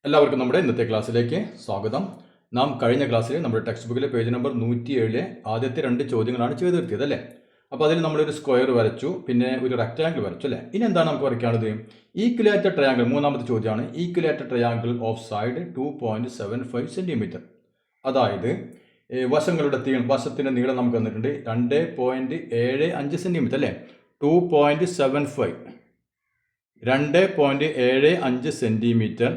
എല്ലാവർക്കും നമ്മുടെ ഇന്നത്തെ ക്ലാസ്സിലേക്ക് സ്വാഗതം. നാം കഴിഞ്ഞ ക്ലാസ്സിൽ നമ്മുടെ ടെക്സ്റ്റ് ബുക്കിലെ പേജ് നമ്പർ 107 ആദ്യത്തെ 2 ചോദ്യങ്ങളാണ് ചെയ്തു തീർത്തിയത് അല്ലേ. അപ്പോൾ അതിൽ നമ്മളൊരു സ്ക്വയർ വരച്ചു, പിന്നെ ഒരു റെക്റ്റാങ്കിൾ വരച്ചു അല്ലേ. ഇനി എന്താണ് നമുക്ക് വരയ്ക്കാനുള്ളത്? ഈക്വലേറ്റർ ട്രയാങ്കിൾ, മൂന്നാമത്തെ ചോദ്യമാണ്. ഈക്വലേറ്റർ ട്രയാങ്കിൾ ഓഫ് സൈഡ് 2.75 സെൻറ്റിമീറ്റർ. അതായത് വശത്തിൻ്റെ നീളം നമുക്ക് തന്നിട്ടുണ്ട് 2.75 സെൻറ്റിമീറ്റർ അല്ലേ. 2.75 2.75 സെൻറ്റിമീറ്റർ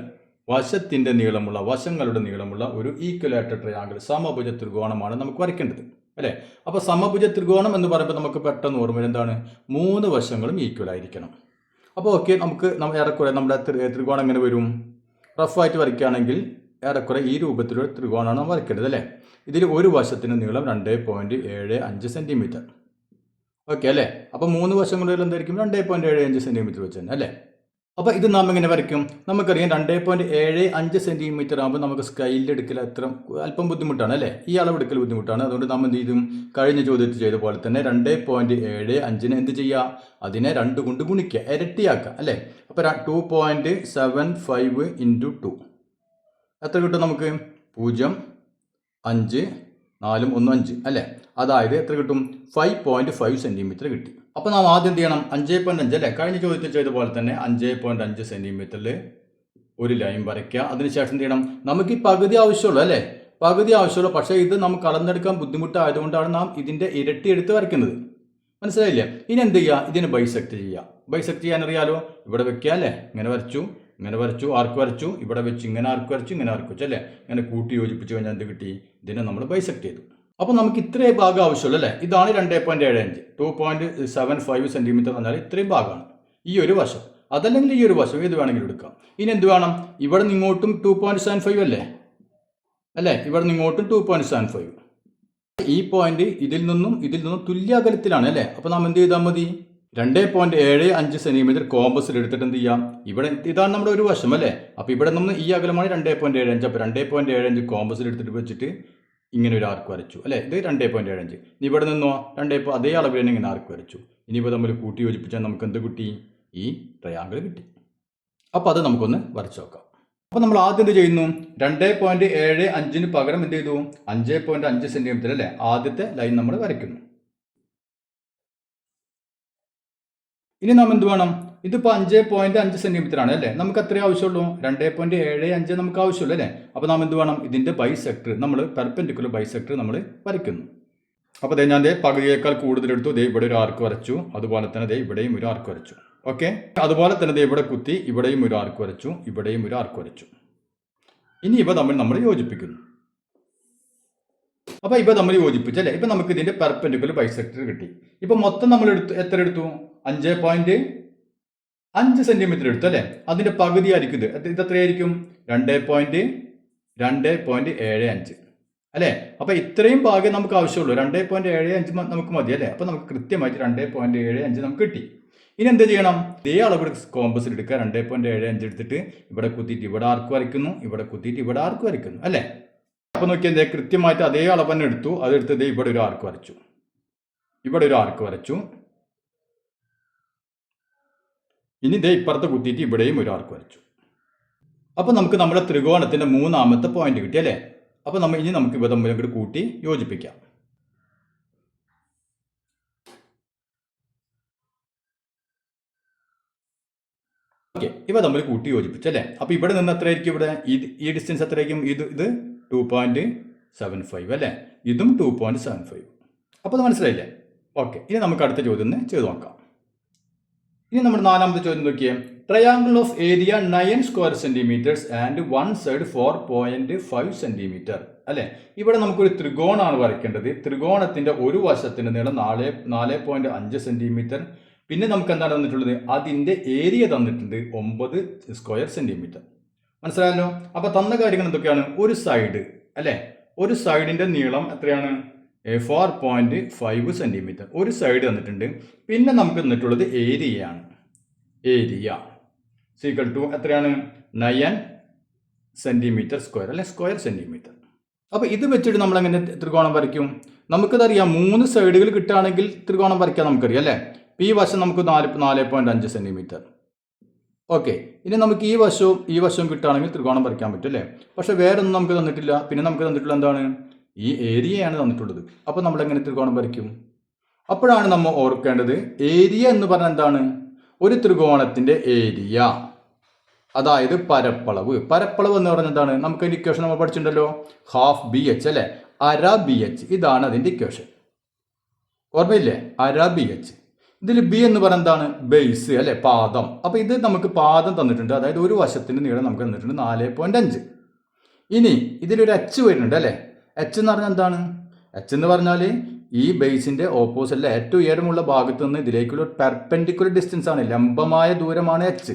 വശങ്ങളുടെ നീളമുള്ള ഒരു ഈക്വലേറ്റർ ട്രയാങ്കിൾ, സമഭുജ ത്രികോണമാണ് നമുക്ക് വരയ്ക്കേണ്ടത് അല്ലേ. അപ്പോൾ സമഭുജ ത്രികോണം എന്ന് പറയുമ്പോൾ നമുക്ക് പെട്ടെന്ന് ഓർമ്മ എന്താണ്? 3 വശങ്ങളും ഈക്വൽ ആയിരിക്കണം. അപ്പോൾ ഓക്കെ, നമുക്ക് ഏറെക്കുറെ നമ്മുടെ ത്രികോണം എങ്ങനെ വരും? റഫായിട്ട് വരയ്ക്കുകയാണെങ്കിൽ ഏറെക്കുറെ ഈ രൂപത്തിലുള്ള ത്രികോണമാണ് നമ്മൾ വരയ്ക്കേണ്ടത് അല്ലേ. ഇതിൽ ഒരു വശത്തിന് നീളം 2.75 സെൻറ്റിമീറ്റർ. ഓക്കെ അല്ലേ. അപ്പോൾ 3 വശങ്ങളിൽ എന്തായിരിക്കും? 2.75 സെൻറ്റിമീറ്റർ വെച്ച് തന്നെ അല്ലേ. അപ്പോൾ ഇത് നാം എങ്ങനെ വരയ്ക്കും? നമുക്കറിയാം 2.75 സെൻറ്റിമീറ്റർ ആകുമ്പോൾ നമുക്ക് സ്കെയിലെടുക്കൽ അല്പം ബുദ്ധിമുട്ടാണ് അല്ലേ. ഈ അളവെടുക്കൽ ബുദ്ധിമുട്ടാണ്. അതുകൊണ്ട് നമ്മൾ എന്ത് ചെയ്തും? കഴിഞ്ഞ ചോദ്യത്തിൽ ചെയ്ത പോലെ തന്നെ 2.75 എന്ത് ചെയ്യുക? അതിനെ 2 കൊണ്ട് ഗുണിക്കുക, ഇരട്ടിയാക്കുക അല്ലേ. അപ്പോൾ 2.75 × 2 എത്ര കിട്ടും നമുക്ക്? 0, 5, 4, 1, 5 അല്ലേ. അതായത് എത്ര കിട്ടും? 5.5 സെൻറ്റിമീറ്റർ കിട്ടി. അപ്പോൾ നാം ആദ്യം എന്ത് ചെയ്യണം? 5.5 അല്ലേ, കഴിഞ്ഞ ചോദ്യത്തിൽ ചെയ്ത പോലെ തന്നെ 5.5 സെൻറ്റിമീറ്ററിൽ ഒരു ലൈൻ വരയ്ക്കുക. അതിനുശേഷം എന്ത് ചെയ്യണം? നമുക്ക് ഈ പകുതി ആവശ്യമുള്ളൂ അല്ലേ, പകുതി ആവശ്യമുള്ളൂ. പക്ഷേ ഇത് നമുക്ക് അളന്നെടുക്കാൻ ബുദ്ധിമുട്ടായതുകൊണ്ടാണ് നാം ഇതിൻ്റെ ഇരട്ടി എടുത്ത് വരയ്ക്കുന്നത്. മനസ്സിലായില്ലേ? ഇനി എന്ത് ചെയ്യുക? ഇതിന് ബൈസെക്ട് ചെയ്യുക. ബൈസെക്ട് ചെയ്യാൻ അറിയാലോ. ഇവിടെ വെക്കുക അല്ലേ, ഇങ്ങനെ വരച്ചു, ആർക്ക് വരച്ചു, ഇവിടെ വെച്ച് ഇങ്ങനെ ആർക്ക് വരച്ചു അല്ലേ. ഇങ്ങനെ കൂട്ടി യോജിപ്പിച്ച് കഴിഞ്ഞാൽ എന്ത് കിട്ടി? ഇതിനെ നമ്മൾ ബൈസെക്ട് ചെയ്തു. അപ്പോൾ നമുക്ക് ഇത്രയും ഭാഗം ആവശ്യമുള്ളൂ അല്ലേ. ഇതാണ് 2.75, 2.75 സെൻറ്റിമീറ്റർ എന്ന് പറഞ്ഞാൽ ഇത്രയും ഭാഗമാണ് ഈ ഒരു വശം. അതല്ലെങ്കിൽ ഈ ഒരു വശം, ഏത് വേണമെങ്കിലും എടുക്കാം. ഇനി എന്ത് വേണം? ഇവിടെ നിന്ന് ഇങ്ങോട്ടും 2.75 അല്ലേ, ഇവിടെ നിന്ന് ഇങ്ങോട്ടും 2.75. ഈ പോയിന്റ് ഇതിൽ നിന്നും തുല്യ അകലത്തിലാണ് അല്ലേ. അപ്പോൾ നാം എന്ത് ചെയ്താൽ മതി? 2.75 സെൻറ്റിമീറ്റർ കോമ്പസിൽ എടുത്തിട്ട് എന്ത് ചെയ്യാം? ഇവിടെ ഇതാണ് നമ്മുടെ ഒരു വശം അല്ലേ. അപ്പോൾ ഇവിടെ നിന്ന് ഈ അകലമാണ് 2.75. അപ്പോൾ 2.75 കോമ്പസിൽ എടുത്തിട്ട് വെച്ചിട്ട് ഇങ്ങനെ ഒരു ആർക്ക് വരച്ചു അല്ലേ. ഇത് 2.75. ഇനി ഇവിടെ നിന്നോ അതേ അളവിൽ തന്നെ ഇങ്ങനെ ആർക്ക് വരച്ചു. ഇനിയിപ്പോൾ നമ്മൾ കൂട്ടി യോജിപ്പിച്ചാൽ നമുക്ക് എന്ത് കിട്ടി? ഈ ട്രയാങ്കിൾ കിട്ടി. അപ്പോൾ അത് നമുക്കൊന്ന് വരച്ചു നോക്കാം. അപ്പോൾ നമ്മൾ ആദ്യം എന്ത് ചെയ്യുന്നു? 2.75 പകരം എന്ത് ചെയ്തു? 5.5 സെൻറ്റിമീറ്റർ അല്ലേ, ആദ്യത്തെ ലൈൻ നമ്മൾ വരയ്ക്കുന്നു. ഇനി നാം എന്ത് വേണം? ഇതിപ്പോൾ 5.5 സെൻറ്റിമീറ്റർ ആണ് അല്ലേ, നമുക്ക് അത്രേ ആവശ്യമുള്ളൂ. 2.75 നമുക്ക് ആവശ്യമുള്ളൂ അല്ലേ. അപ്പോൾ നാം എന്ത് വേണം? ഇതിൻ്റെ ബൈസെക്ടർ, നമ്മൾ പെർപെൻഡിക്കുലർ ബൈസെക്ടർ നമ്മൾ വരയ്ക്കുന്നു. അപ്പോൾ ഞാൻ പകുതിയേക്കാൾ കൂടുതലെടുത്തു. ഇവിടെ ഒരു ആർക്ക് വരച്ചു. അതുപോലെ തന്നെ ഇവിടെയും ഒരു ആർക്ക് വരച്ചു. ഓക്കെ. അതുപോലെ തന്നെ ഇവിടെ കുത്തി ഇവിടെയും ഒരു ആർക്ക് വരച്ചു, ഇവിടെയും ഒരു ആർക്ക് വരച്ചു. ഇനി ഇവ നമ്മൾ യോജിപ്പിക്കുന്നു. അപ്പോൾ ഇവ നമ്മൾ യോജിപ്പിച്ചല്ലേ. ഇപ്പം നമുക്ക് ഇതിൻ്റെ പെർപെൻഡിക്കുലർ ബൈസെക്ടർ കിട്ടി. ഇപ്പം മൊത്തം നമ്മൾ എത്ര എടുത്തു? 5.5 സെൻറ്റിമീറ്റർ എടുത്തു അല്ലേ. അതിൻ്റെ പകുതി ആയിരിക്കും ഇത് എത്രയായിരിക്കും? 2.75 അല്ലേ. അപ്പോൾ ഇത്രയും ഭാഗം നമുക്ക് ആവശ്യമുള്ളൂ. 2.75 നമുക്ക് മതി അല്ലേ. അപ്പോൾ നമുക്ക് കൃത്യമായിട്ട് 2.75 നമുക്ക് കിട്ടി. ഇനി എന്ത് ചെയ്യണം? ഇതേ അളവ് കോമ്പസിൽ എടുക്കുക. 2.75 എടുത്തിട്ട് ഇവിടെ കുത്തിയിട്ട് ഇവിടെ ആർക്ക് വരയ്ക്കുന്നു, ഇവിടെ കുത്തിയിട്ട് ഇവിടെ ആർക്ക് വരയ്ക്കുന്നു അല്ലേ. അപ്പോൾ നോക്കിയാൽ കൃത്യമായിട്ട് അതേ അളവ് തന്നെ എടുത്തു. അതെടുത്ത് ഇവിടെ ഒരു ആർക്ക് വരച്ചു, ഇവിടെ ഒരു ആർക്ക് വരച്ചു. ഇനി ഇപ്പുറത്ത് കുത്തിയിട്ട് ഇവിടെയും ഒരു ആർക്ക് വരച്ചു. അപ്പോൾ നമുക്ക് നമ്മുടെ ത്രികോണത്തിൻ്റെ 3ാമത്തെ പോയിന്റ് കിട്ടി അല്ലേ. അപ്പോൾ നമുക്ക് ഇവ തമ്മിൽ കൂടി കൂട്ടി യോജിപ്പിക്കാം. ഓക്കെ, ഇവ തമ്മിൽ കൂട്ടി യോജിപ്പിച്ചല്ലേ. അപ്പോൾ ഇവിടെ നിന്ന് എത്രയായിരിക്കും? ഇവിടെ ഈ ഡിസ്റ്റൻസ് എത്രയായിരിക്കും? ഇത് 2.75 അല്ലേ, ഇതും 2.75. അപ്പോൾ അത് മനസ്സിലായില്ലേ? ഓക്കെ, ഇനി നമുക്ക് അടുത്ത ചോദ്യം ചെയ്ത് നോക്കാം. ഇനി നമ്മുടെ 4ാമത്തെ ചോദ്യം നോക്കിയേ. Triangle of area 9 square centimetres and 1 side 4.5 centimetre അല്ലേ. ഇവിടെ നമുക്കൊരു ത്രികോണമാണ് വരയ്ക്കേണ്ടത്. ത്രികോണത്തിൻ്റെ ഒരു വശത്തിൻ്റെ നീളം 4.5 സെൻറ്റിമീറ്റർ. പിന്നെ നമുക്ക് എന്താണ് തന്നിട്ടുള്ളത്? അതിൻ്റെ ഏരിയ തന്നിട്ടുണ്ട് 9 സ്ക്വയർ സെൻറ്റിമീറ്റർ. മനസ്സിലായല്ലോ. അപ്പോൾ തന്ന കാര്യങ്ങൾ എന്തൊക്കെയാണ്? ഒരു സൈഡ് അല്ലേ, ഒരു സൈഡിൻ്റെ നീളം എത്രയാണ്? 4.5 സെൻറ്റിമീറ്റർ ഒരു സൈഡ് തന്നിട്ടുണ്ട്. പിന്നെ നമുക്ക് തന്നിട്ടുള്ളത് ഏരിയയാണ്. ഏരിയ ഈക്വൽ ടു എത്രയാണ്? 9 സെൻറ്റിമീറ്റർ സ്ക്വയർ അല്ലെ, സ്ക്വയർ സെൻറ്റിമീറ്റർ. അപ്പോൾ ഇത് വെച്ചിട്ട് നമ്മൾ എങ്ങനെ ത്രികോണം വരയ്ക്കും? നമുക്കതറിയാം. 3 സൈഡുകൾ കിട്ടുകയാണെങ്കിൽ ത്രികോണം വരയ്ക്കാൻ നമുക്കറിയാം അല്ലേ. ഈ വശം നമുക്ക് 4.5 സെൻറ്റിമീറ്റർ. ഓക്കെ, ഇനി നമുക്ക് ഈ വശവും കിട്ടുകയാണെങ്കിൽ ത്രികോണം വരയ്ക്കാൻ പറ്റും അല്ലേ. പക്ഷെ വേറെ ഒന്നും നമുക്ക് തന്നിട്ടില്ല. പിന്നെ നമുക്ക് തന്നിട്ടുള്ള എന്താണ്? ഈ ഏരിയയാണ് തന്നിട്ടുള്ളത്. അപ്പോൾ നമ്മൾ എങ്ങനെ ത്രികോണം വരയ്ക്കും? അപ്പോഴാണ് നമ്മൾ ഓർക്കേണ്ടത്, ഏരിയ എന്ന് പറഞ്ഞാൽ എന്താണ്? ഒരു ത്രികോണത്തിന്റെ ഏരിയ, അതായത് പരപ്പളവ്. പരപ്പളവ് എന്ന് പറഞ്ഞാൽ എന്താണ്? നമുക്ക് അതിന്റെ ഇക്വേഷൻ നമ്മൾ പഠിച്ചിട്ടുണ്ടല്ലോ, ഹാഫ് ബി എച്ച് അല്ലേ, അര ബി എച്ച്. ഇതാണ് അതിന്റെ ഇക്വേഷൻ, ഓർമ്മയില്ലേ? അര ബി എച്ച്. ഇതിൽ ബി എന്ന് പറഞ്ഞാൽ എന്താണ്? ബേസ് അല്ലെ, പാദം. അപ്പൊ ഇത് നമുക്ക് പാദം തന്നിട്ടുണ്ട്, അതായത് ഒരു വശത്തിന്റെ നീളം നമുക്ക് തന്നിട്ടുണ്ട് 4.5. ഇനി ഇതിലൊരു എച്ച് വരുന്നുണ്ട് അല്ലെ. എച്ച് എന്ന് പറഞ്ഞാൽ എന്താണ്? എച്ച് എന്ന് പറഞ്ഞാൽ ഈ ബേസിന്റെ ഓപ്പോസിറ്റ് അല്ലെ, ഏറ്റവും ഉയരമുള്ള ഭാഗത്ത് നിന്ന് ഇതിലേക്കുള്ള പെർപെൻഡിക്കുലർ ഡിസ്റ്റൻസ് ആണ്, ലംബമായ ദൂരമാണ് എച്ച്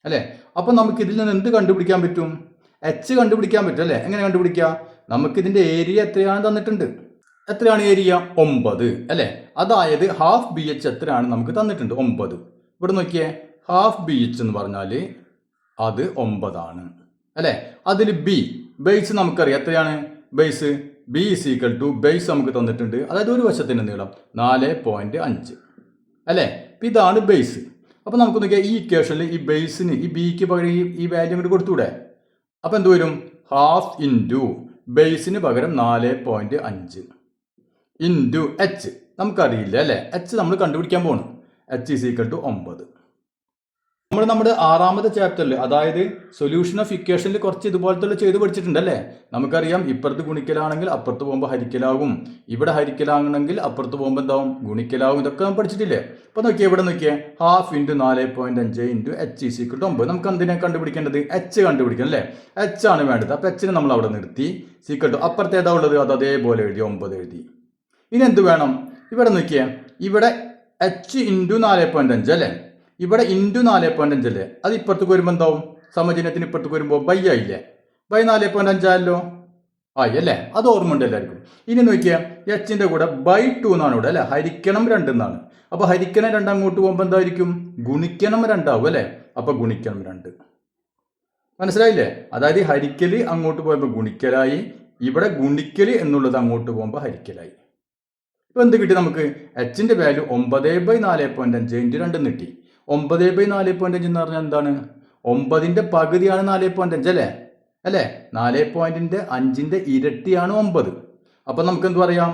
അല്ലെ. അപ്പൊ നമുക്ക് ഇതിൽ നിന്ന് എന്ത് കണ്ടുപിടിക്കാൻ പറ്റും? എച്ച് കണ്ടുപിടിക്കാൻ പറ്റും അല്ലെ. എങ്ങനെ കണ്ടുപിടിക്കുക? നമുക്ക് ഇതിന്റെ ഏരിയ എത്രയാണ് തന്നിട്ടുണ്ട്. എത്രയാണ് ഏരിയ? 9 അല്ലെ. അതായത് ഹാഫ് ബി എച്ച് എത്രയാണ് നമുക്ക് തന്നിട്ടുണ്ട്? 9. ഇവിടെ നോക്കിയേ, ഹാഫ് ബി എച്ച് എന്ന് പറഞ്ഞാൽ അത് 9 ആണ് അല്ലെ. അതിൽ ബി, ബേസ് നമുക്കറിയാം എത്രയാണ്? Base B is equal to, base നമുക്ക് തന്നിട്ടുണ്ട്, അതായത് ഒരു വശത്തിന്റെ നീളം 4.5 അല്ലെ. ഇതാണ് ബേസ്. അപ്പൊ നമുക്ക് നോക്കിയാൽ ഈ ഇക്വേഷനിൽ ഈ ബേസിന്, ഈ ബിക്ക് പകരം ഈ വാല്യൂ കൂടി കൊടുത്തൂടെ? അപ്പൊ എന്ത് വരും? ഹാഫ് ഇൻറ്റു ബേസിന് പകരം 4.5 ഇൻറ്റു എച്ച്. നമുക്കറിയില്ല അല്ലെ, എച്ച് നമ്മൾ കണ്ടുപിടിക്കാൻ പോകണം. H is equal to 9. നമ്മുടെ 6ാമത്തെ ചാപ്റ്ററിൽ, അതായത് സൊല്യൂഷൻ ഓഫ് ഇക്വേഷനിൽ കുറച്ച് ഇതുപോലത്തെ ചെയ്ത് പഠിച്ചിട്ടുണ്ടല്ലേ. നമുക്കറിയാം, ഇപ്പുറത്ത് ഗുണിക്കലാണെങ്കിൽ അപ്പുറത്ത് പോകുമ്പോൾ ഹരിക്കലാകും, ഇവിടെ ഹരിക്കലാണെങ്കിൽ അപ്പുറത്ത് പോകുമ്പോൾ എന്താവും? ഗുണിക്കലാകും. ഇതൊക്കെ നമ്മൾ പഠിച്ചിട്ടില്ലേ? അപ്പൊ നോക്കിയേ, ഇവിടെ നോക്കിയേ, half into 4.5 into H is equal to 9. നമുക്ക് എന്തിനാണ് കണ്ടുപിടിക്കേണ്ടത്? എച്ച് കണ്ടുപിടിക്കണം അല്ലേ. എച്ച് ആണ് വേണ്ടത്. അപ്പൊ എച്ചിനെ നമ്മൾ അവിടെ നിർത്തി, ഈക്വൽ ടു അപ്പുറത്ത് ഏതാ ഉള്ളത്? അത് അതേപോലെ എഴുതി, 9 എഴുതി. ഇനി എന്ത് വേണം? ഇവിടെ നോക്കിയേ, ഇവിടെ എച്ച് ഇൻറ്റു 4.5 അല്ലേ, ഇവിടെ ഇൻറ്റു 4.5 അല്ലേ. അത് ഇപ്പുറത്തേക്ക് വരുമ്പോൾ എന്താവും? സമചിഹ്നത്തിന് ഇപ്പുറത്തേക്ക് വരുമ്പോൾ ബൈ ആയില്ലേ. ബൈ 4.5 ആയല്ലോ, ആയി അല്ലേ. അത് ഓർമ്മ ഉണ്ട് എല്ലാവർക്കും. ഇനി നോക്കിയാൽ എച്ചിന്റെ കൂടെ ബൈ 2 എന്നാണ് ഇവിടെ അല്ലെ, ഹരിക്കണം 2 എന്നാണ്. അപ്പൊ ഹരിക്കണം 2 അങ്ങോട്ട് പോകുമ്പോൾ എന്തായിരിക്കും? ഗുണിക്കണം 2 ആവും അല്ലെ. അപ്പൊ ഗുണിക്കണം 2. മനസ്സിലായില്ലേ? അതായത് ഹരിക്കല് അങ്ങോട്ട് പോയപ്പോൾ ഗുണിക്കലായി, ഇവിടെ ഗുണിക്കല് എന്നുള്ളത് അങ്ങോട്ട് പോകുമ്പോൾ ഹരിക്കലായി. ഇപ്പൊ എന്ത് കിട്ടി നമുക്ക്? എച്ചിന്റെ വാല്യൂ 9/4.5 ഇൻറ്റു 2 കിട്ടി. 9/4.5 എന്ന് പറഞ്ഞാൽ എന്താണ്? 9ന്റെ പകുതിയാണ് 4.5 അല്ലേ. അല്ലേ, 4.5ന്റെ ഇരട്ടിയാണ് 9. അപ്പൊ നമുക്ക് എന്ത് പറയാം?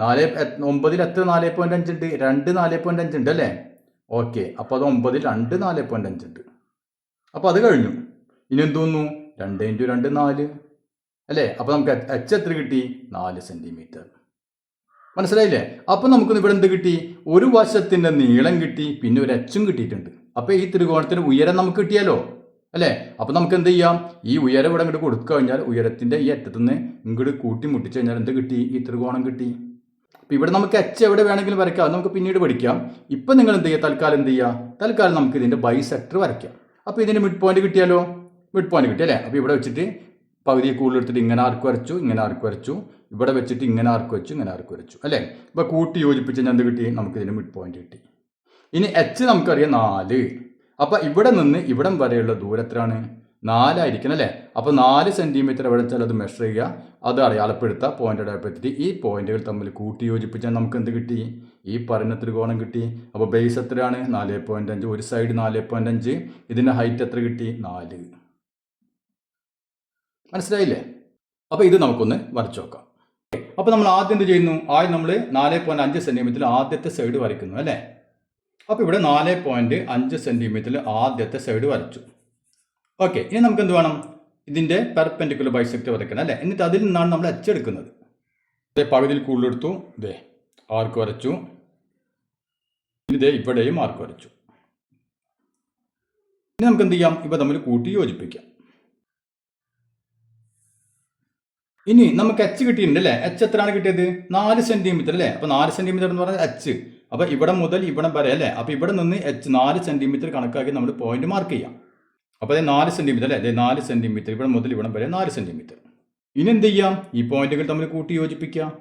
9ൽ എത്ര 4.5 ഉണ്ട്? 2 4.5 ഉണ്ട് അല്ലേ. ഓക്കെ, അപ്പൊ അത് 9ൽ 2 4.5 ഉണ്ട്. അപ്പൊ അത് കഴിഞ്ഞു. ഇനി എന്ത് തോന്നുന്നു? 2 ഇൻറ്റു 2 4 അല്ലേ. അപ്പൊ നമുക്ക് എച്ച് എത്ര കിട്ടി? 4 സെന്റിമീറ്റർ. മനസ്സിലായില്ലേ? അപ്പൊ നമുക്ക് ഇവിടെ എന്ത് കിട്ടി? ഒരു വശത്തിന്റെ നീളം കിട്ടി, പിന്നെ ഒരു എച്ചും കിട്ടിയിട്ടുണ്ട്. അപ്പൊ ഈ ത്രികോണത്തിന് ഉയരം നമുക്ക് കിട്ടിയാലോ അല്ലേ. അപ്പൊ നമുക്ക് എന്ത് ചെയ്യാം? ഈ ഉയരം ഇവിടെ ഇങ്ങോട്ട് കൊടുത്തു കഴിഞ്ഞാൽ ഉയരത്തിന്റെ ഈ അറ്റത്തുനിന്ന് ഇങ്ങോട്ട് കൂട്ടി മുട്ടിച്ചു കഴിഞ്ഞാൽ എന്ത് കിട്ടി? ഈ ത്രികോണം കിട്ടി. അപ്പൊ ഇവിടെ നമുക്ക് എച്ച് എവിടെ വേണമെങ്കിലും വരയ്ക്കാം, നമുക്ക് പിന്നീട് പഠിക്കാം. ഇപ്പൊ നിങ്ങൾ എന്ത് ചെയ്യുക? തൽക്കാലം എന്ത് ചെയ്യുക? തൽക്കാലം നമുക്ക് ഇതിന്റെ ബൈസെക്ടർ വരയ്ക്കാം. അപ്പൊ ഇതിന്റെ മിഡ് പോയിന്റ് കിട്ടിയാലോ? മിഡ് പോയിന്റ് കിട്ടി അല്ലേ. അപ്പൊ ഇവിടെ വെച്ചിട്ട് പകുതി കൂടുതൽ എടുത്തിട്ട് ഇങ്ങനെ ആർക്ക് വരച്ചു, ഇങ്ങനെ ആർക്ക് വരച്ചു, ഇവിടെ വെച്ചിട്ട് ഇങ്ങനെ ആർക്ക് വെച്ചു, ഇങ്ങനെ ആർക്ക് വരച്ചു അല്ലേ. ഇപ്പൊ കൂട്ടി യോജിപ്പിച്ച് എന്ത് കിട്ടി? നമുക്ക് ഇതിന് മിഡ് പോയിന്റ് കിട്ടി. ഇനി എച്ച് നമുക്കറിയാം 4. അപ്പൊ ഇവിടെ നിന്ന് ഇവിടം വരെയുള്ള ദൂരം എത്രയാണ്? 4 ആയിരിക്കണം അല്ലേ. അപ്പൊ 4 സെന്റിമീറ്റർ എവിടെ വെച്ചാൽ അത് മെഷർ ചെയ്യുക, അത് അടയാളപ്പെടുത്തുക, പോയിന്റ് അടയാളപ്പെടുത്തിയിട്ട് ഈ പോയിന്റുകൾ തമ്മിൽ കൂട്ടി യോജിപ്പിച്ചാൽ നമുക്ക് എന്ത് കിട്ടി? ഈ പറയുന്ന ത്രികോണം കിട്ടി. അപ്പോൾ ബേസ് എത്രയാണ്? 4.5. ഒരു സൈഡ് 4.5. ഇതിന്റെ ഹൈറ്റ് എത്ര കിട്ടി? 4. മനസ്സിലായില്ലേ? അപ്പൊ ഇത് നമുക്കൊന്ന് വരച്ചു നോക്കാം. അപ്പൊ നമ്മൾ ആദ്യം എന്ത് ചെയ്യുന്നു? ആദ്യം നമ്മൾ 4.5 സെന്റിമീറ്റർ ആദ്യത്തെ സൈഡ് വരയ്ക്കുന്നു അല്ലേ. അപ്പൊ ഇവിടെ 4.5 സെന്റിമീറ്റർ ആദ്യത്തെ സൈഡ് വരച്ചു. ഓക്കെ, ഇനി നമുക്ക് എന്ത് വേണം? ഇതിന്റെ പെർപെൻഡിക്കുലർ ബൈസെക്ടർ വരയ്ക്കണം അല്ലേ. എന്നിട്ട് അതിൽ നിന്നാണ് നമ്മൾ എച്ച് എടുക്കുന്നത്. പകുതിയിൽ കൂടുതലെടുത്തു, ഇതേ ആർക്ക് വരച്ചു, ഇതേ ഇവിടെയും ആർക്ക് വരച്ചു. ഇനി നമുക്ക് എന്ത് ചെയ്യാം? ഇവ തമ്മിൽ കൂട്ടി യോജിപ്പിക്കാം. ഇനി നമുക്ക് എച്ച് കിട്ടിയിട്ടുണ്ട് അല്ലേ. എച്ച് എത്രയാണ് കിട്ടിയത്? 4 സെന്റിമീറ്റർ അല്ലേ. അപ്പൊ 4 സെന്റിമീറ്റർ എന്ന് പറഞ്ഞാൽ എച്ച്. അപ്പൊ ഇവിടെ മുതൽ ഇവിടെ വരെ അല്ലേ. അപ്പൊ ഇവിടെ നിന്ന് എച്ച് 4 സെന്റിമീറ്റർ കണക്കാക്കി നമ്മൾ പോയിന്റ് മാർക്ക് ചെയ്യാം. അപ്പൊ അത് 4 സെന്റിമീറ്റർ അല്ലേ. 4 സെന്റിമീറ്റർ ഇവിടെ മുതൽ ഇവിടെ വരെ 4 സെന്റിമീറ്റർ. ഇനി എന്ത് ചെയ്യാം? ഈ പോയിന്റുകൾ തമ്മിൽ കൂട്ടി യോജിപ്പിക്കാം.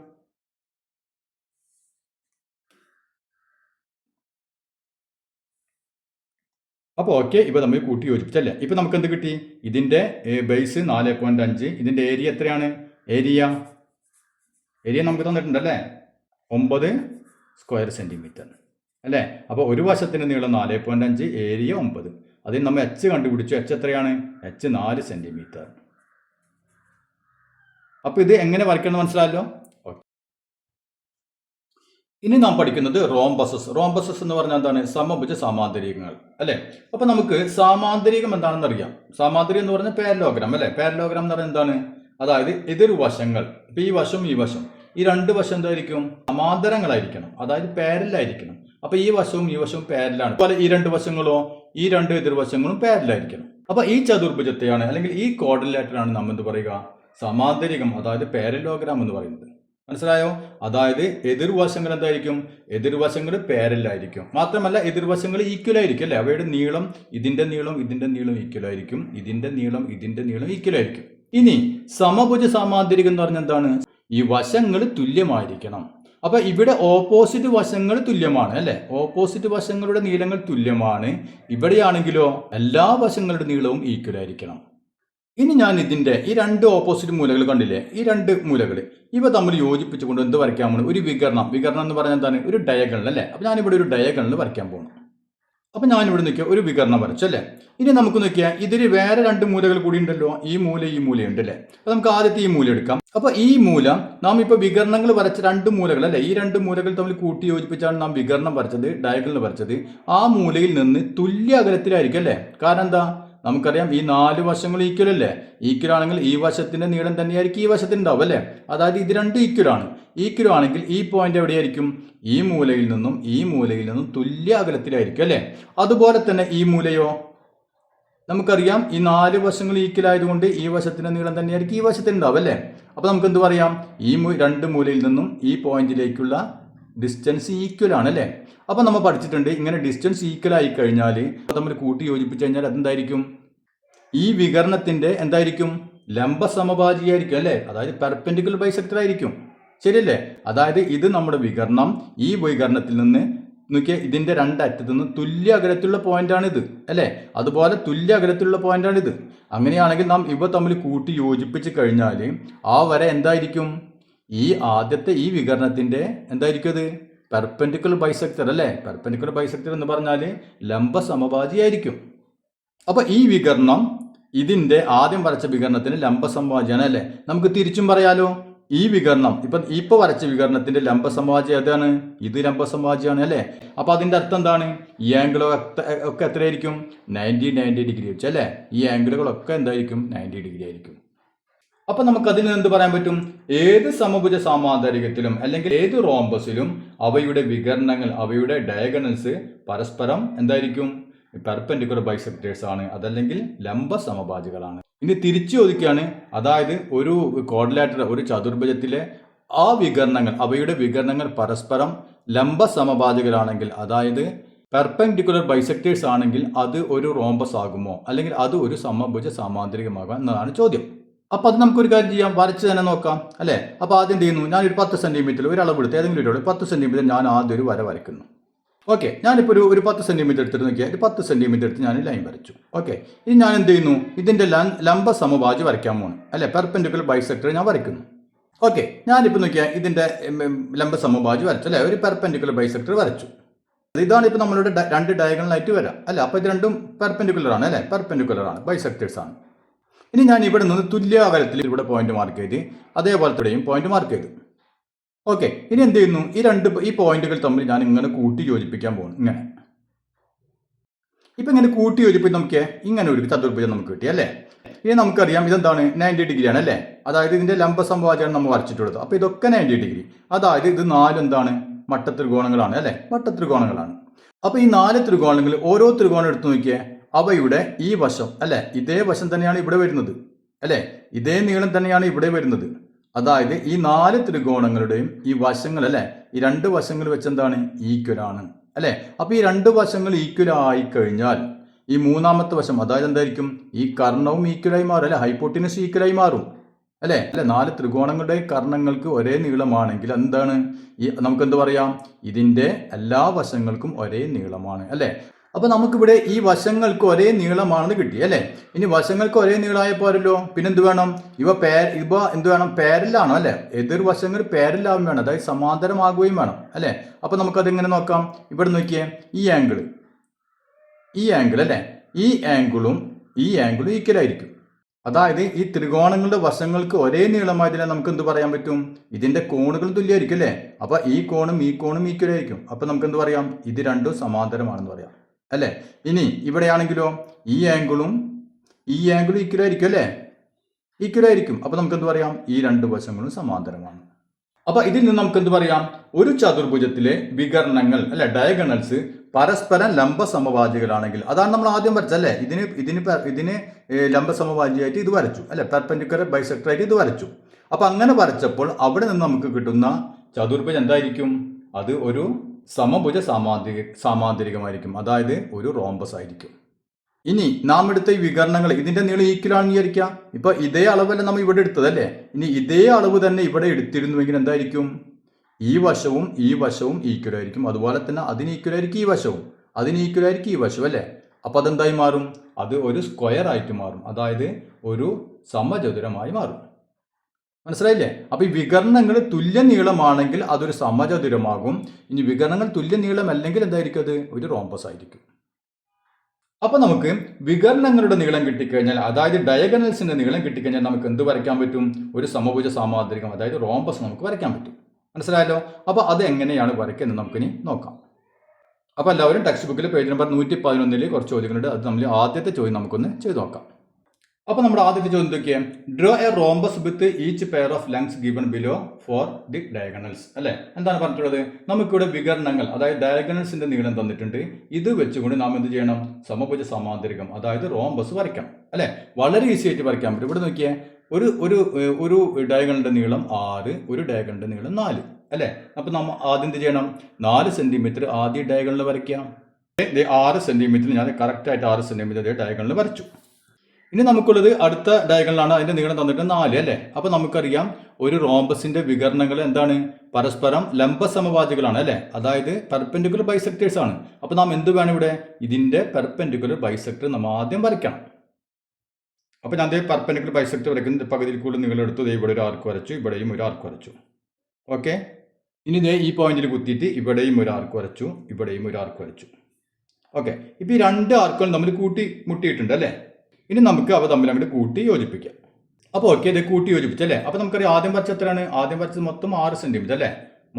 അപ്പോൾ ഓക്കെ, ഇവ തമ്മിൽ കൂട്ടി യോജിപ്പിച്ചല്ലേ. ഇപ്പൊ നമുക്ക് എന്ത് കിട്ടി? ഇതിന്റെ ബേസ് 4.5, ഇതിന്റെ ഏരിയ എത്രയാണ്? ഏരിയ നമുക്ക് തന്നിട്ടുണ്ടല്ലേ, 9 സ്ക്വയർ സെന്റിമീറ്റർ അല്ലേ. അപ്പോൾ ഒരു വശത്തിന്റെ നീളം 4.5, ഏരിയ 9. അതിന് നമ്മൾ എച്ച് കണ്ടുപിടിച്ചു. എച്ച് എത്രയാണ്? H 4 centimetre. അപ്പോൾ ഇത് എങ്ങനെ വരയ്ക്കണം മനസ്സിലായല്ലോ. ഇനി നാം പഠിക്കുന്നത് റോംബസസ്. റോംബസസ് എന്ന് പറഞ്ഞാൽ എന്താണ്? സമഭുജ സാമാന്തരികങ്ങൾ അല്ലേ. അപ്പോൾ നമുക്ക് സാമാന്തരികം എന്താണെന്ന് അറിയാം. സാമാന്തരികം എന്ന് പറഞ്ഞാൽ പാരലോഗ്രാം അല്ലേ. പാരലോഗ്രാം എന്ന് പറഞ്ഞാൽ എന്താണ്? അതായത് എതിർവശങ്ങൾ, ഇപ്പം ഈ വശം ഈ വശം, ഈ രണ്ട് വശം എന്തായിരിക്കും? സമാന്തരങ്ങളായിരിക്കണം, അതായത് പാരലായിരിക്കണം. അപ്പോൾ ഈ വശവും ഈ വശവും പാരലാണ്. അതുപോലെ ഈ രണ്ട് വശങ്ങളോ, ഈ രണ്ട് എതിർവശങ്ങളും പാരലായിരിക്കണം. അപ്പോൾ ഈ ചതുർഭുജത്തെയാണ്, അല്ലെങ്കിൽ ഈ ക്വാഡ്രിലേറ്ററാണ് നാം എന്ത് പറയുക? സമാന്തരികം, അതായത് പാരലോഗ്രാം എന്ന് പറയുന്നത്. മനസ്സിലായോ? അതായത് എതിർവശങ്ങൾ എന്തായിരിക്കും? എതിർവശങ്ങൾ പാരലായിരിക്കും. മാത്രമല്ല എതിർവശങ്ങൾ ഈക്വൽ ആയിരിക്കും അല്ലേ. അവയുടെ നീളം, ഇതിന്റെ നീളം ഇതിന്റെ നീളം ഈക്വൽ ആയിരിക്കും, ഇതിന്റെ നീളം ഇതിന്റെ നീളം ഈക്വൽ ആയിരിക്കും. ഇനി സമഭുജ സാമാന്തരികം എന്ന് പറഞ്ഞാൽ എന്താണ്? ഈ വശങ്ങൾ തുല്യമായിരിക്കണം. അപ്പൊ ഇവിടെ ഓപ്പോസിറ്റ് വശങ്ങൾ തുല്യമാണ് അല്ലെ. ഓപ്പോസിറ്റ് വശങ്ങളുടെ നീളങ്ങൾ തുല്യമാണ്. ഇവിടെയാണെങ്കിലോ എല്ലാ വശങ്ങളുടെ നീളവും ഈക്വൽ ആയിരിക്കണം. ഇനി ഞാൻ ഇതിന്റെ ഈ രണ്ട് ഓപ്പോസിറ്റ് മൂലകൾ കണ്ടില്ലേ? ഈ രണ്ട് മൂലകൾ ഇവ തമ്മിൽ യോജിപ്പിച്ചുകൊണ്ട് എന്ത് വരയ്ക്കാൻ പോകുന്നത്? ഒരു വികരണം. വികരണം എന്ന് പറഞ്ഞാൽ എന്താണ്? ഒരു ഡയഗണൽ അല്ലേ. അപ്പൊ ഞാനിവിടെ ഒരു ഡയഗണൽ വരയ്ക്കാൻ പോകുന്നു. അപ്പൊ ഞാനിവിടെ നോക്കിയാൽ ഒരു വികരണം വരച്ചു അല്ലേ. ഇനി നമുക്ക് നോക്കിയാൽ ഇതിൽ വേറെ രണ്ട് മൂലകൾ കൂടി ഉണ്ടല്ലോ. ഈ മൂലയുണ്ട് അല്ലേ. അപ്പൊ നമുക്ക് ആദ്യത്തെ ഈ മൂല എടുക്കാം. അപ്പൊ ഈ മൂല നാം ഇപ്പൊ വികരണങ്ങൾ വരച്ച രണ്ട് മൂലകൾ അല്ലെ. ഈ രണ്ട് മൂലകൾ തമ്മിൽ കൂട്ടി യോജിപ്പിച്ചാണ് നാം വികരണം വരച്ചത്, ഡയഗണൽ വരച്ചത്. ആ മൂലയിൽ നിന്ന് തുല്യ അകലത്തിലായിരിക്കും അല്ലേ. കാരണം എന്താ? നമുക്കറിയാം ഈ നാല് വശങ്ങൾ ഈക്വൽ അല്ലേ. ഈക്വൽ ആണെങ്കിൽ ഈ വശത്തിന്റെ നീളം തന്നെയായിരിക്കും ഈ വശത്തിന് ഉണ്ടാവും അല്ലേ. അതായത് ഇത് രണ്ടും ഈക്വൽ ആണ്. ഈക്വൽ ആണെങ്കിൽ ഈ പോയിന്റ് എവിടെയായിരിക്കും? ഈ മൂലയിൽ നിന്നും തുല്യ അകലത്തിലായിരിക്കും അല്ലേ. അതുപോലെ തന്നെ ഈ മൂലയോ നമുക്കറിയാം ഈ നാല് വശങ്ങൾ ഈക്വൽ ആയതുകൊണ്ട് ഈ വശത്തിന്റെ നീളം തന്നെയായിരിക്കും ഈ വശത്തിന് ഉണ്ടാവും അല്ലേ. അപ്പൊ നമുക്ക് എന്ത് പറയാം? ഈ രണ്ട് മൂലയിൽ നിന്നും ഈ പോയിന്റിലേക്കുള്ള ഡിസ്റ്റൻസ് ഈക്വൽ ആണ് അല്ലേ. അപ്പൊ നമ്മൾ പഠിച്ചിട്ടുണ്ട് ഇങ്ങനെ ഡിസ്റ്റൻസ് ഈക്വൽ ആയി കഴിഞ്ഞാൽ തമ്മിൽ കൂട്ടി യോജിപ്പിച്ചു കഴിഞ്ഞാൽ അതെന്തായിരിക്കും? ഈ വികരണത്തിന്റെ എന്തായിരിക്കും? ലംബ സമഭാജിയായിരിക്കും അല്ലേ. അതായത് പെർപെൻഡിക്കുലർ ബൈസെക്ടർ ആയിരിക്കും. ശരിയല്ലേ? അതായത് ഇത് നമ്മുടെ വികരണം. ഈ വികരണത്തിൽ നിന്ന് നോക്കിയാൽ ഇതിന്റെ രണ്ടറ്റത്തു നിന്ന് തുല്യ അകലത്തിലുള്ള പോയിന്റാണിത് അല്ലേ. അതുപോലെ തുല്യ അകലത്തിലുള്ള പോയിന്റാണിത്. അങ്ങനെയാണെങ്കിൽ നാം ഇവ തമ്മിൽ കൂട്ടി യോജിപ്പിച്ച് കഴിഞ്ഞാൽ ആ വര എന്തായിരിക്കും? ഈ ആദ്യത്തെ ഈ വികരണത്തിന്റെ എന്തായിരിക്കും? അത് പെർപെൻഡിക്കുലർ ബൈസെക്ടർ അല്ലേ. പെർപെൻഡിക്കുലർ ബൈസെക്ടർ എന്ന് പറഞ്ഞാൽ ലംബ സമഭാജിയായിരിക്കും. അപ്പൊ ഈ വികരണം ഇതിന്റെ ആദ്യം വരച്ച വികരണത്തിന് ലംബ സമഭാജിയാണ് അല്ലേ. നമുക്ക് തിരിച്ചും പറയാലോ. ഈ വികരണം ഇപ്പൊ വരച്ച വികരണത്തിന്റെ ലംബ സമഭാജി ഏതാണ്? ഇത് ലംബ സമഭാജിയാണ് അല്ലേ. അപ്പൊ അതിന്റെ അർത്ഥം എന്താണ്? ഈ ആംഗിളൊക്കെ എത്രയായിരിക്കും? 90 ഡിഗ്രി വെച്ച് അല്ലേ. ഈ ആംഗിളുകളൊക്കെ എന്തായിരിക്കും? 90 ഡിഗ്രി ആയിരിക്കും. അപ്പൊ നമുക്ക് അതിൽ നിന്ന് എന്ത് പറയാൻ പറ്റും? ഏത് സമഭുജ സാമാന്തരികത്തിലും അല്ലെങ്കിൽ ഏത് റോംബസിലും അവയുടെ വികരണങ്ങൾ, അവയുടെ ഡയഗണൽസ് പരസ്പരം എന്തായിരിക്കും? പെർപെൻഡിക്കുലർ ബൈസെക്ടേഴ്സ് ആണ്, അതല്ലെങ്കിൽ ലംബ സമഭാജികളാണ്. ഇനി തിരിച്ചു ചോദിക്കുകയാണ്. അതായത് ഒരു ക്വാഡ്രിലേറ്റർ, ഒരു ചതുർഭുജത്തിലെ ആ വികരണങ്ങൾ, അവയുടെ വികരണങ്ങൾ പരസ്പരം ലംബ സമഭാജികളാണെങ്കിൽ, അതായത് പെർപെൻഡിക്കുലർ ബൈസെക്ടേഴ്സ് ആണെങ്കിൽ അത് ഒരു റോംബസ് ആകുമോ, അല്ലെങ്കിൽ അത് ഒരു സമഭുജ സാമാന്തരികമാകാം എന്നതാണ് ചോദ്യം. അപ്പൊ അത് നമുക്കൊരു കാര്യം ചെയ്യാം, വരച്ച് തന്നെ നോക്കാം അല്ലേ. അപ്പൊ ആദ്യം എന്ത് ചെയ്യുന്നു? ഞാനൊരു 10 സെന്റിമീറ്റർ ഒരു അളവെടുത്ത് ഏതെങ്കിലും ഒരു 10 സെന്റിമീറ്റർ ഞാൻ ആദ്യം ഒരു വര വരയ്ക്കുന്നു. ഓക്കെ, ഞാനിപ്പോൾ ഒരു 10 സെന്റിമീറ്റർ എടുത്തിട്ട് നോക്കിയാൽ ഒരു 10 സെന്റിമീറ്റർ എടുത്ത് ഞാൻ ലൈൻ വരച്ചു. ഓക്കെ, ഇനി ഞാൻ എന്ത് ചെയ്യുന്നു? ഇതിന്റെ ലംബ സമഭാജി വരയ്ക്കാൻ പോകുന്നു അല്ലെ. പെർപെൻഡിക്കുലർ ബൈസെക്ടർ ഞാൻ വരയ്ക്കുന്നു. ഓക്കെ, ഞാനിപ്പോൾ നോക്കിയാൽ ഇതിന്റെ ലംബ സമഭാജി വരച്ചു അല്ലെ. ഒരു പെർപെൻഡിക്കുലർ ബൈസെക്ടർ വരച്ചു. ഇതാണ് ഇപ്പോൾ നമ്മളുടെ രണ്ട് ഡയഗണലായിട്ട് വരാം അല്ലെ. അപ്പോൾ ഇത് രണ്ടും പെർപെൻഡിക്കുലർ ആണ് അല്ലെ. പെർപെൻഡിക്കുലർ ആണ്, ബൈസെക്ടേഴ്സ് ആണ്. ഇനി ഞാൻ ഇവിടെ നിന്ന് തുല്യ അകലത്തിൽ ഇവിടെ പോയിന്റ് മാർക്ക് ചെയ്ത് അതേപോലെ ഇവിടെയും പോയിന്റ് മാർക്ക് ചെയ്തു. ഓക്കെ, ഇനി എന്ത് ചെയ്യുന്നു? ഈ പോയിന്റുകൾ തമ്മിൽ ഞാൻ ഇങ്ങനെ കൂട്ടി യോജിപ്പിക്കാൻ പോകുന്നു. ഇങ്ങനെ ഇപ്പൊ ഇങ്ങനെ കൂട്ടി യോജിപ്പിച്ച് നമുക്ക് ഇങ്ങനെ ഒരു ചതുർഭുജം നമുക്ക് കിട്ടി അല്ലേ. ഇനി നമുക്കറിയാം ഇതെന്താണ്? 90 ഡിഗ്രി ആണ് അല്ലേ. അതായത് ഇതിന്റെ ലംബ സമഭാജിയാണ് നമ്മൾ വരച്ചിട്ടുള്ളത്. അപ്പൊ ഇതൊക്കെ 90 ഡിഗ്രി. അതായത് ഇത് 4 എന്താണ്? മട്ടത്രികോണങ്ങളാണ് അല്ലെ. മട്ടത്രികോണങ്ങളാണ്. അപ്പൊ ഈ 4 ത്രികോണങ്ങൾ, ഓരോ ത്രികോണം എടുത്തു നോക്കിയേ, അവയുടെ ഈ വശം അല്ലെ, ഇതേ വശം തന്നെയാണ് ഇവിടെ വരുന്നത് അല്ലെ. ഇതേ നീളം തന്നെയാണ് ഇവിടെ വരുന്നത്. അതായത് ഈ 4 ത്രികോണങ്ങളുടെയും ഈ വശങ്ങൾ അല്ലെ, ഈ രണ്ട് വശങ്ങൾ വെച്ച് എന്താണ്? ഈക്വൽ ആണ് അല്ലെ. അപ്പൊ ഈ രണ്ട് വശങ്ങൾ ഈക്വൽ ആയി കഴിഞ്ഞാൽ ഈ മൂന്നാമത്തെ വശം, അതായത് എന്തായിരിക്കും? ഈ കർണവും ഈക്വലായി മാറും അല്ലെ. ഹൈപ്പോട്ടിനസ് ഈക്വലായി മാറും അല്ലെ. 4 ത്രികോണങ്ങളുടെ കർണങ്ങൾക്ക് ഒരേ നീളമാണെങ്കിൽ എന്താണ്? നമുക്ക് എന്ത് പറയാം? ഇതിന്റെ എല്ലാ വശങ്ങൾക്കും ഒരേ നീളമാണ് അല്ലെ. അപ്പൊ നമുക്കിവിടെ ഈ വശങ്ങൾക്ക് ഒരേ നീളമാണെന്ന് കിട്ടി അല്ലെ. ഇനി വശങ്ങൾക്ക് ഒരേ നീളമായ പോരല്ലോ, പിന്നെന്ത് വേണം? ഇവ എന്ത് വേണം? പാരലാണ് അല്ലെ. എതിർവശങ്ങൾ പാരലാവും വേണം, അതായത് സമാന്തരമാകുകയും വേണം അല്ലെ. അപ്പൊ നമുക്കതെങ്ങനെ നോക്കാം? ഇവിടെ നോക്കിയേ, ഈ ആംഗിൾ അല്ലെ, ഈ ആംഗിളും ഈക്വൽ ആയിരിക്കും. അതായത് ഈ ത്രികോണങ്ങളുടെ വശങ്ങൾക്ക് ഒരേ നീളമായതിനാൽ നമുക്ക് എന്ത് പറയാൻ പറ്റും? ഇതിന്റെ കോണുകൾ തുല്യമായിരിക്കും അല്ലേ? അപ്പൊ ഈ കോണും ഈക്വൽ ആയിരിക്കും. അപ്പൊ നമുക്ക് എന്ത് പറയാം? ഇത് രണ്ടും സമാന്തരമാണെന്ന് പറയാം അല്ലേ? ഇനി ഇവിടെയാണെങ്കിലോ ഈ ആംഗിളും ഈക്വൽ ആയിരിക്കും അല്ലേ? ഈക്വൽ ആയിരിക്കും. അപ്പൊ നമുക്ക് എന്ത് പറയാം? ഈ രണ്ട് വശങ്ങളും സമാന്തരമാണ്. അപ്പൊ ഇതിൽ നിന്ന് നമുക്ക് എന്ത് പറയാം? ഒരു ചതുർഭുജത്തിലെ വികർണങ്ങൾ അല്ലെ, ഡയഗണൽസ് പരസ്പരം ലംബ സമവാചികളാണെങ്കിൽ, അതാണ് നമ്മൾ ആദ്യം വരച്ചല്ലേ. ഇതിന് ലംബ സമവാചിയായിട്ട് ഇത് വരച്ചു അല്ലെ, പെർപെൻഡിക്കുലർ ബൈസെക്ടർ ആയിട്ട് ഇത് വരച്ചു. അപ്പൊ അങ്ങനെ വരച്ചപ്പോൾ അവിടെ നിന്ന് നമുക്ക് കിട്ടുന്ന ചതുർഭുജം എന്തായിരിക്കും? അത് ഒരു സമഭുജ സാമാന്തരികമായിരിക്കും, അതായത് ഒരു റോംബസ് ആയിരിക്കും. ഇനി നാം എടുത്ത ഈ വികരണങ്ങൾ ഇതിന്റെ നീളം ഈക്വലാണെന്ന് വിചാരിക്കാം. ഇപ്പൊ ഇതേ അളവല്ല നമ്മൾ ഇവിടെ എടുത്തതല്ലേ. ഇനി ഇതേ അളവ് തന്നെ ഇവിടെ എടുത്തിരുന്നുവെങ്കിൽ എന്തായിരിക്കും? ഈ വശവും ഈക്വൽ ആയിരിക്കും. അതുപോലെ തന്നെ അതിന് ഈക്വൽ ആയിരിക്കും ഈ വശവും, അതിന് ഈക്വൽ ആയിരിക്കും ഈ വശവും അല്ലേ. അപ്പൊ അതെന്തായി മാറും? അത് ഒരു സ്ക്വയർ ആയിട്ട് മാറും, അതായത് ഒരു സമചതുരമായി മാറും. മനസ്സിലായില്ലേ? അപ്പൊ ഈ വികരണങ്ങൾ തുല്യ നീളമാണെങ്കിൽ അതൊരു സമചതുരമാകും. ഇനി വികരണങ്ങൾ തുല്യ നീളമല്ലെങ്കിൽ എന്തായിരിക്കും? അത് ഒരു റോംബസ് ആയിരിക്കും. അപ്പൊ നമുക്ക് വികരണങ്ങളുടെ നീളം കിട്ടിക്കഴിഞ്ഞാൽ, അതായത് ഡയഗണൽസിന്റെ നീളം കിട്ടിക്കഴിഞ്ഞാൽ നമുക്ക് എന്ത് വരയ്ക്കാൻ പറ്റും? ഒരു സമഭുജ സാമാന്തരികം, അതായത് റോംബസ് നമുക്ക് വരയ്ക്കാൻ പറ്റും. മനസ്സിലായല്ലോ? അപ്പൊ അത് എങ്ങനെയാണ് വരയ്ക്കുന്നത് നമുക്കിനി നോക്കാം. അപ്പൊ എല്ലാവരും ടെക്സ്റ്റ് ബുക്കിൽ പേജ് നമ്പർ 111 കുറച്ച് ചോദ്യങ്ങളുണ്ട്. അത് നമ്മൾ ആദ്യത്തെ ചോദ്യം നമുക്കൊന്ന് ചെയ്ത് നോക്കാം. അപ്പൊ നമ്മുടെ ആദ്യത്തെ ചോദ്യം എന്തൊക്കെയാണ്? Draw A rhombus with each pair of lengths given below for the diagonals അല്ലെ. എന്താണ് പറഞ്ഞിട്ടുള്ളത്? നമുക്കിവിടെ വികരണങ്ങൾ, അതായത് ഡയഗണൽസിന്റെ നീളം തന്നിട്ടുണ്ട്. ഇത് വെച്ചുകൊണ്ട് നാം എന്ത് ചെയ്യണം? സമഭുജ സമാന്തരികം, അതായത് റോംബസ് വരയ്ക്കണം അല്ലെ. വളരെ ഈസി ആയിട്ട് വരയ്ക്കാൻ പറ്റും. ഇവിടെ നോക്കിയേ, ഒരു ഡയഗണലിന്റെ നീളം 6, ഒരു ഡയഗണലിന്റെ നീളം 4 അല്ലെ. അപ്പൊ നമ്മൾ ആദ്യം എന്ത് ചെയ്യണം? 4 സെന്റിമീറ്റർ ആദ്യം ഡയഗണലിൽ വരയ്ക്കാം. 6 സെന്റിമീറ്റർ ഞാൻ കറക്റ്റ് ആയിട്ട് 6 സെന്റിമീറ്റർ ഡയഗണലിൽ വരച്ചു. ഇനി നമുക്കുള്ളത് അടുത്ത ഡയഗണലാണ്. അതിന്റെ നീളം തന്നിട്ട് 4 അല്ലേ. അപ്പൊ നമുക്കറിയാം ഒരു റോംബസിന്റെ വികരണങ്ങൾ എന്താണ്? പരസ്പരം ലംബ സമവാചികളാണ് അല്ലെ, അതായത് പെർപെൻഡിക്കുലർ ബൈസെക്ടേഴ്സ് ആണ്. അപ്പൊ നാം എന്ത് വേണം? ഇവിടെ ഇതിന്റെ പെർപെൻഡിക്കുലർ ബൈസെക്ടർ നമ്മൾ ആദ്യം വരയ്ക്കണം. അപ്പൊ ഞാൻ പെർപെൻഡിക്കുലർ ബൈസെക്ടർ വരയ്ക്കുന്ന പകുതിയിൽ കൂടുതൽ നീളം എടുത്തു. ഇവിടെ ഒരു ആർക്ക് വരച്ചു, ഇവിടെയും ഒരു ആർക്ക് വരച്ചു. ഓക്കെ. ഇനി ഈ പോയിന്റിൽ കുത്തിയിട്ട് ഇവിടെയും ഒരു ആർക്ക് വരച്ചു, ഇവിടെയും ഒരു ആർക്ക് വരച്ചു. ഓക്കെ. ഇപ്പൊ ഈ രണ്ട് ആർക്കുകൾ തമ്മിൽ മുട്ടിയിട്ടുണ്ട് അല്ലേ. ഇനി നമുക്ക് അവ തമ്മിൽ അങ്ങോട്ട് കൂട്ടി യോജിപ്പിക്കാം. അപ്പോൾ ഓക്കെ, ഇത് കൂട്ടി യോജിപ്പിച്ചല്ലേ. അപ്പോൾ നമുക്കറിയാം ആദ്യം വരച്ച എത്രയാണ്? ആദ്യം വരച്ചത് മൊത്തം 6 സെന്റിമീറ്റർ അല്ലേ.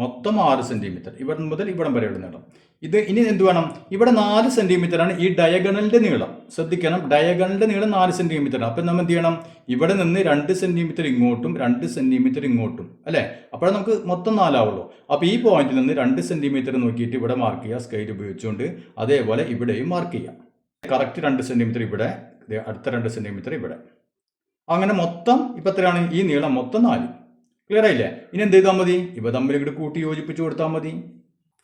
മൊത്തം 6 സെന്റിമീറ്റർ, ഇവിടെ മുതൽ ഇവിടം വരെയുള്ള നീളം. ഇത് ഇനി എന്ത് വേണം? ഇവിടെ 4 സെന്റിമീറ്റർ ആണ് ഈ ഡയഗണലിന്റെ നീളം. ശ്രദ്ധിക്കണം, ഡയഗണലിന്റെ നീളം 4 സെന്റിമീറ്റർ. അപ്പം നമ്മൾ എന്ത് ചെയ്യണം? ഇവിടെ നിന്ന് 2 സെന്റിമീറ്റർ ഇങ്ങോട്ടും 2 സെന്റിമീറ്റർ ഇങ്ങോട്ടും അല്ലേ. അപ്പോൾ നമുക്ക് മൊത്തം 4 ആവുള്ളൂ. അപ്പോൾ ഈ പോയിന്റിൽ നിന്ന് 2 സെന്റിമീറ്റർ നോക്കിയിട്ട് ഇവിടെ മാർക്ക് ചെയ്യുക സ്കെയിൽ ഉപയോഗിച്ചുകൊണ്ട്. അതേപോലെ ഇവിടെയും മാർക്ക് ചെയ്യാം. കറക്റ്റ് 2 സെന്റിമീറ്റർ ഇവിടെ, അടുത്ത 2 സെന്റിമീറ്റർ ഇവിടെ. അങ്ങനെ മൊത്തം ഇപ്പം എത്രയാണ്? ഈ നീളം മൊത്തം 4. ക്ലിയർ ആയില്ലേ? ഇനി എന്ത് ചെയ്താൽ മതി? ഇവ തമ്മിൽ ഇങ്ങോട്ട് കൂട്ടി യോജിപ്പിച്ച് കൊടുത്താൽ മതി.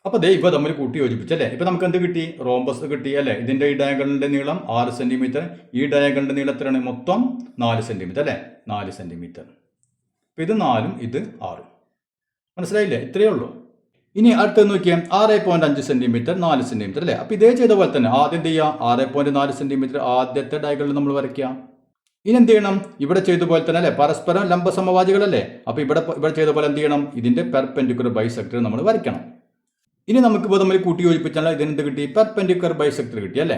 അപ്പോൾ ദേ ഇവ തമ്മിൽ കൂട്ടി യോജിപ്പിച്ചല്ലേ. ഇപ്പം നമുക്ക് എന്ത് കിട്ടി? റോംബസ് കിട്ടി അല്ലേ. ഇതിൻ്റെ ഈ ഡയഗണലിൻ്റെ നീളം 6 സെന്റിമീറ്റർ, ഈ ഡയഗണലിൻ്റെ നീളം എത്രയാണ്? മൊത്തം 4 സെന്റിമീറ്റർ അല്ലേ. 4 സെന്റിമീറ്റർ. അപ്പം ഇത് 4ഉം ഇത് 6ഉം. മനസ്സിലായില്ലേ? ഇത്രയേ ഉള്ളൂ. ഇനി അടുത്ത് നോക്കിയാൽ 6.5 സെന്റിമീറ്റർ 4 സെന്റിമീറ്റർ അല്ലേ. അപ്പോൾ ഇതേ ചെയ്ത പോലെ തന്നെ ആദ്യം എന്ത് ചെയ്യുക? 6.4 സെന്റിമീറ്റർ ആദ്യത്തെ ഡയഗണലിൽ നമ്മൾ വരയ്ക്കാം. ഇനി എന്ത് ചെയ്യണം? ഇവിടെ ചെയ്ത പോലെ തന്നെ അല്ലേ, പരസ്പരം ലംബ സമവാചികളല്ലേ. അപ്പോൾ ഇവിടെ ചെയ്ത പോലെ എന്ത് ചെയ്യണം? ഇതിന്റെ പെർപെൻഡിക്കുലർ ബൈസെക്ടർ നമ്മൾ വരയ്ക്കണം. ഇനി നമുക്ക് ഇപ്പോൾ തമ്മിൽ കൂട്ടി യോജിപ്പിച്ചാൽ ഇതിനെന്ത് കിട്ടി? പെർപെൻഡിക്കുലർ ബൈസെക്ടർ കിട്ടി അല്ലേ.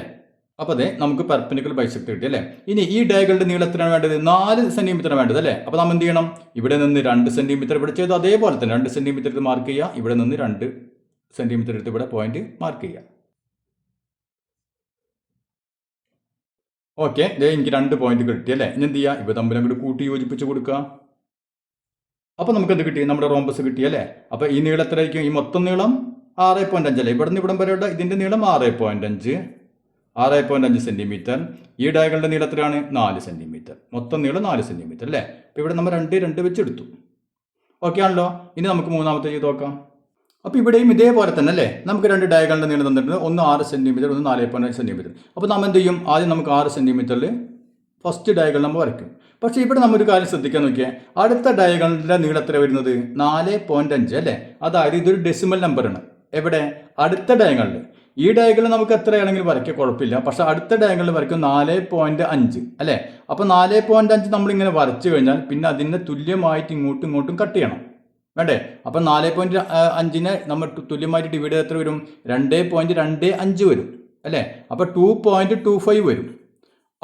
അപ്പോൾ അതെ, നമുക്ക് പെർപെൻഡിക്കുലർ ബൈസെക്ടർ കിട്ടി അല്ലേ. ഇനി ഈ ഡയഗണലിന്റെ നീളം എത്രയാണ് വേണ്ടത്? 4 സെന്റിമീറ്റർ വേണ്ടത് അല്ലേ. അപ്പോൾ നമ്മൾ എന്ത് ചെയ്യണം? ഇവിടെ നിന്ന് 2 സെന്റിമീറ്റർ ഇവിടെ ചെയ്ത് അതേപോലെ തന്നെ 2 സെന്റിമീറ്റർ എടുത്ത് മാർക്ക് ചെയ്യുക. ഇവിടെ നിന്ന് 2 സെന്റിമീറ്റർ എടുത്ത് ഇവിടെ പോയിന്റ് മാർക്ക് ചെയ്യുക. ഓക്കെ, എനിക്ക് 2 പോയിന്റ് കിട്ടി അല്ലേ. ഇനി എന്ത് ചെയ്യുക? ഇവ തമ്മിൽ അങ്ങോട്ട് കൂട്ടി യോജിപ്പിച്ച് കൊടുക്കുക. അപ്പോൾ നമുക്ക് എന്ത് കിട്ടി? നമ്മുടെ റോംബസ് കിട്ടി അല്ലേ. അപ്പോൾ ഈ നീളം എത്രയായിരിക്കും? ഈ മൊത്തം നീളം 6.5 അല്ലേ. ഇവിടെ നിന്ന് ഇവിടം വരെയുള്ള ഇതിന്റെ നീളം 6.5 സെന്റിമീറ്റർ. ഈ ഡയഗണലിന്റെ നീളം എത്രയാണ്? 4 സെന്റിമീറ്റർ. മൊത്തം നീളം 4 സെന്റിമീറ്റർ അല്ലേ. അപ്പോൾ ഇവിടെ നമ്മൾ 2 വെച്ചെടുത്തു. ഓക്കെ ആണല്ലോ. ഇനി നമുക്ക് മൂന്നാമത്തെ ചെയ്ത് നോക്കാം. അപ്പോൾ ഇവിടെയും ഇതേപോലെ തന്നെ അല്ലേ. നമുക്ക് 2 ഡയഗണലിന്റെ നീളം തന്നിട്ടുണ്ട്. ഒന്ന് 6 സെന്റിമീറ്റർ, ഒന്ന് 4.5 സെന്റിമീറ്റർ. അപ്പോൾ നമ്മൾ എന്ത് ചെയ്യും? ആദ്യം നമുക്ക് 6 സെന്റിമീറ്ററിൽ ഫസ്റ്റ് ഡയഗണൽ നമ്മൾ വരയ്ക്കും. പക്ഷേ ഇവിടെ നമ്മൊരു കാര്യം ശ്രദ്ധിക്കാൻ നോക്കിയാൽ അടുത്ത ഡയഗണലിന്റെ നീളം എത്ര വരുന്നത്? 4.5 അല്ലേ. അതായത് ഇതൊരു ഡെസിമൽ നമ്പറാണ്. എവിടെ? അടുത്ത ഡയഗണലിൽ. ഈ ഡയഗണൽ നമുക്ക് എത്രയാണെങ്കിലും വരയ്ക്കാൻ കുഴപ്പമില്ല. പക്ഷെ അടുത്ത ഡയഗണൽ വരയ്ക്കും 4.5 അല്ലേ. അപ്പോൾ 4.5 നമ്മളിങ്ങനെ വരച്ചു കഴിഞ്ഞാൽ പിന്നെ അതിനെ തുല്യമായിട്ട് ഇങ്ങോട്ടും ഇങ്ങോട്ടും കട്ട് ചെയ്യണം, വേണ്ടേ? അപ്പം 4.5 നമ്മൾ തുല്യമായിട്ട് ഡിവൈഡ് ചെയ്ത് എത്ര വരും? 2.25 വരും അല്ലേ? അപ്പോൾ 2.25 വരും.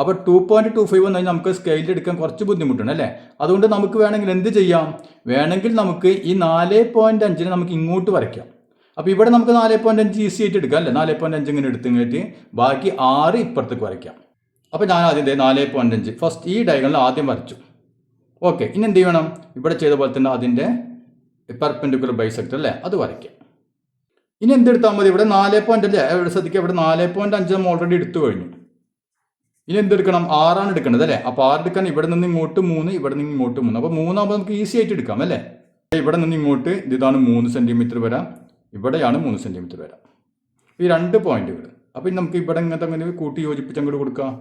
അപ്പോൾ 2.25 എന്ന് കഴിഞ്ഞാൽ നമുക്ക് സ്കെയിൽ എടുക്കാൻ കുറച്ച് ബുദ്ധിമുട്ടുണ്ട് അല്ലേ? അതുകൊണ്ട് നമുക്ക് വേണമെങ്കിൽ എന്ത് ചെയ്യാം? വേണമെങ്കിൽ നമുക്ക് ഈ 4.5 നമുക്ക് ഇങ്ങോട്ട് വരയ്ക്കാം. അപ്പോൾ ഇവിടെ നമുക്ക് 4.5 ഈസി ആയിട്ട് എടുക്കാം അല്ലേ? 4.5 ഇങ്ങനെ എടുത്തിങ്ങോട്ട് ബാക്കി 6 ഇപ്പുറത്തേക്ക് വരയ്ക്കാം. അപ്പോൾ ഞാൻ ആദ്യം 4.5 ഫസ്റ്റ് ഈ ഡയഗണൽ ആദ്യം വരച്ചു. ഓക്കെ, ഇനി എന്ത് ചെയ്യണം? ഇവിടെ ചെയ്ത പോലെ തന്നെ അതിൻ്റെ പെർപെൻഡിക്കുലർ ബൈസെക്ടർ അല്ലേ, അത് വരയ്ക്കാം. ഇനി എന്തെടുത്താൽ മതി? ഇവിടെ 4 അല്ലേ, ഇവിടെ ശ്രദ്ധിക്കുക, ഇവിടെ 4.5 നമ്മൾ ഓൾറെഡി എടുത്തു കഴിഞ്ഞു. ഇനി എന്തെടുക്കണം? 6 എടുക്കേണ്ടത് അല്ലേ? അപ്പോൾ 6 എടുക്കാൻ ഇവിടെ നിന്ന് ഇങ്ങോട്ട് 3, ഇവിടെ നിന്ന് ഇങ്ങോട്ട് 3. അപ്പോൾ 3 ആകുമ്പോൾ നമുക്ക് ഈസി ആയിട്ട് എടുക്കാം അല്ലേ? ഇവിടെ നിന്ന് ഇങ്ങോട്ട് ഇതാണ് 3 സെൻറ്റിമീറ്റർ വരാം, ഇവിടെയാണ് 3 സെൻറ്റിമീറ്റർ വരാം. ഈ 2 പോയിന്റുകൾ. അപ്പോൾ നമുക്ക് ഇവിടെ ഇങ്ങനത്തെ അങ്ങനെ കൂട്ടി യോജിപ്പിച്ച് അങ്ങോട്ട് കൊടുക്കാം.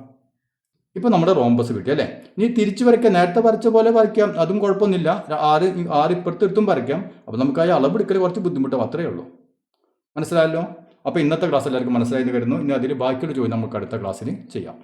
ഇപ്പോൾ നമ്മുടെ റോംബസ് കിട്ടി അല്ലേ? ഇനി തിരിച്ച് വരയ്ക്കാം, നേരത്തെ വരച്ച പോലെ വരയ്ക്കാം, അതും കുഴപ്പമൊന്നുമില്ല. 6 ഇപ്പുറത്തെടുത്തും വരയ്ക്കാം. അപ്പോൾ നമുക്ക് ആ അളവെടുക്കൽ കുറച്ച് ബുദ്ധിമുട്ടാവും, അത്രയേ ഉള്ളൂ. മനസ്സിലായല്ലോ? അപ്പോൾ ഇന്നത്തെ ക്ലാസ് എല്ലാവർക്കും മനസ്സിലായെന്ന് വരുന്നു. ഇനി അതിൽ ബാക്കിയുള്ള ചോദ്യം നമുക്ക് അടുത്ത ക്ലാസ്സിൽ ചെയ്യാം.